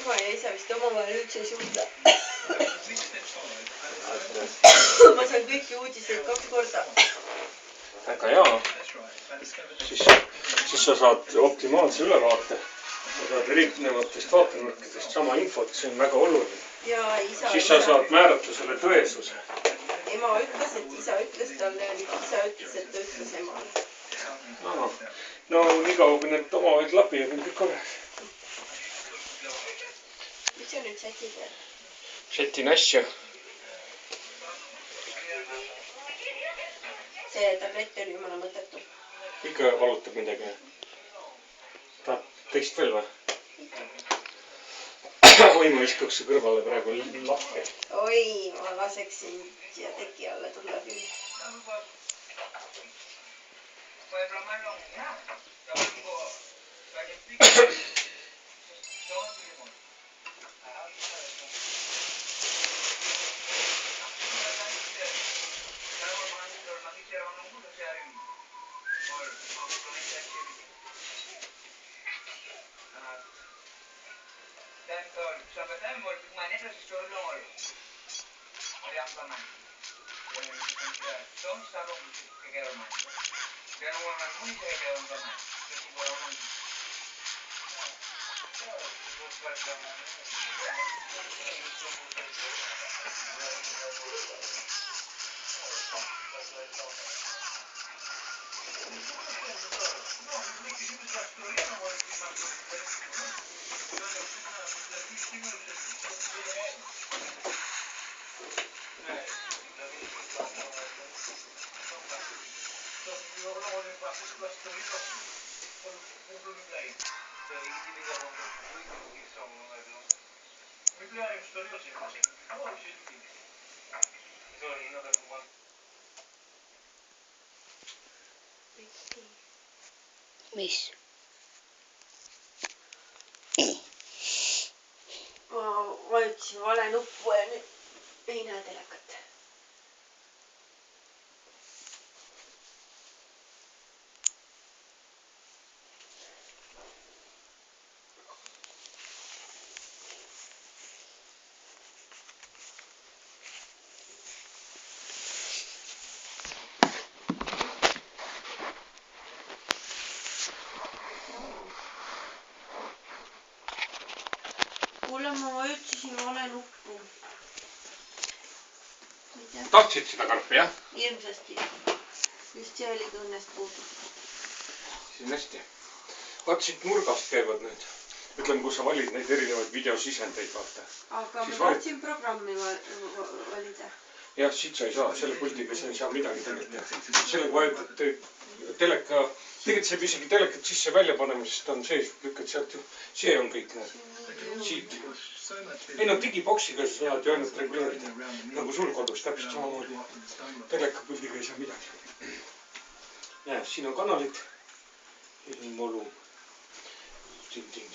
ema ja isa vist omavahel üldse ei suhtle. Ma saan kõiki uudiseid 2 korda. Väga hea. Siis sa saad optimaalse ülevaate. Sa saad erinevatest vaatenurkidest sama infot, see on väga oluline. Siis sa saad määratlusele tõesuse. Ema ütles, et isa ütles talle ja nüüd isa ütles, et ta ütles emale. No nii kaua, kui need omavahel klapi ja kõik korras. Mis sa nüüd sätid veel? Sätin asju. See tablett oli jumala mõttetu. Ikka valutab midagi. Tahad teist veel või? Oi, ma viskaks su kõrvale praegu lahke. Oi, ma laseksin siia teki alla tulla küll. Mis? Ma vajutasin vale nuppu ja nüüd ei näe telekat. Kuule, ma vajutasin vale nuppu. Tahtsid seda karpi, jah? Hirmsasti. Just see oli õnnest puudu. Siis on hästi. Vaat siit nurgast käivad nüüd. Ütleme, kus sa valid neid erinevaid videosisendeid, vaata. Aga ma tahtsin programmi valida. Jah, siit sa ei saa. Selle puldiga sa ei saa midagi tegelikult. Sellega vajutad teleka... Tegelikult sa isegi telekat sisse välja panema, sest ta on sees. Lükkad sealt ju. See on kõik need. Siit. Ei, no digiboksiga sa saad ju ainult reguleerida. Nagu sul kodus täpselt samamoodi. Telekapuldiga ei saa midagi. Näe, siin on kanalid. Siin on volum. Ting.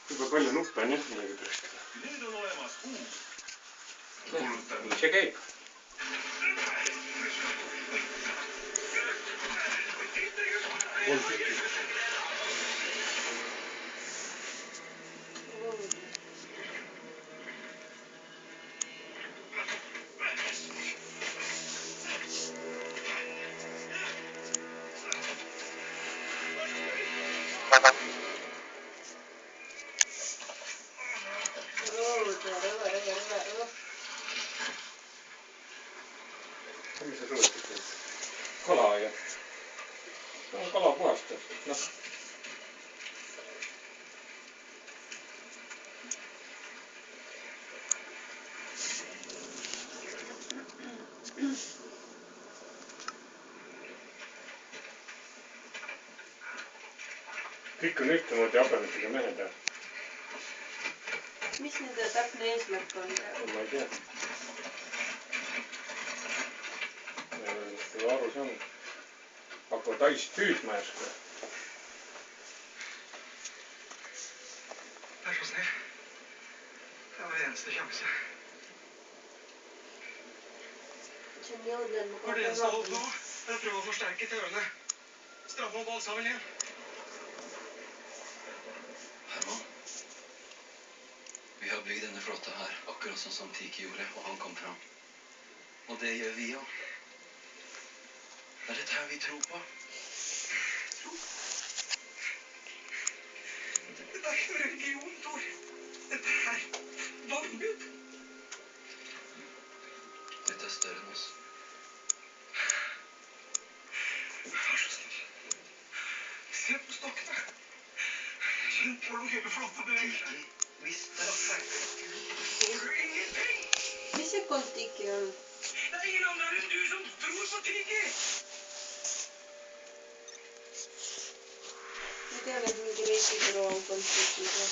Juba palju nuppe on jah millegi pärast. Nüüd on olemas uus. Nii see käib. Mis sa suvetid? Kala ja kala puhastab. No. Kõik on ühtemoodi abemetega mehed. Mis nende täpne eesmärk on? Ma ei tea. Seda aru saanud. Hakkavad taist püüdma järsku. See on jõudnud mu kogu vaatama. Jeg prøver å forsterke tørene. Stramme opp alt sammen igjen. Herman? har byggt denne flotta her, akkurat sånn som Tiki gjorde, og han kom fram. Og det gjør vi også. Det er dette her vi tror på. Dette er ikke religion, Tor. Dette er vanvidd. Dette er større enn oss. Vær så snill. Se på stokkene. Kjenn på dem hele flotta bevegelser. Tiki visste. Får du ingenting? Mis see Kon-Tiki on? Det er ingen andre enn du som tror på Tiki. Ma tean, et mingi reisibüroo on Kon-Tikiga.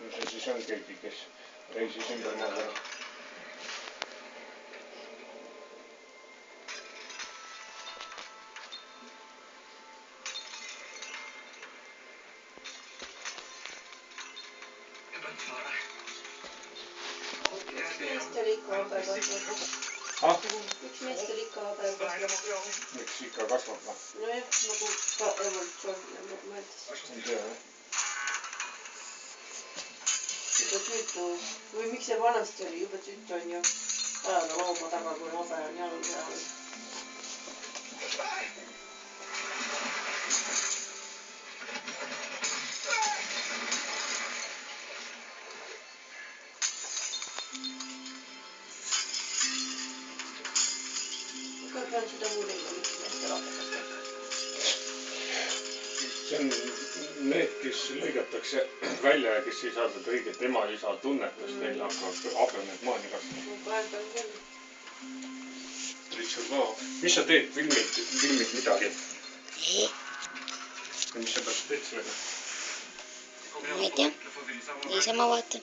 Ja see siis on keegi, kes reisis ümber maale. Jeg bare tar deg. Miks meestel ikka habevad? Ah, Miks meestel ikka habevad? Väljamateriaali. miks ikka kasvab või? Nojah, nagu ka evolutsioonile mõeldes. Ei tea jah. Juba tüütu. Või miks see vanasti oli? Juba tüütu on ju ajada looma taga, kui habe on jalge all. Ma pean seda uurima, miks meestel habevad. See on need, kes lõigatakse välja ja kes ei saa seda õiget ema-isa tunnetust, neil hakkavad habemad maani kasvama. Ma praegu on küll. Lihtsalt maa. Mis sa teed? Filmid midagi? Ei, Ja mis sa pärast teed sellega? ma ei tea. Niisama vaatan.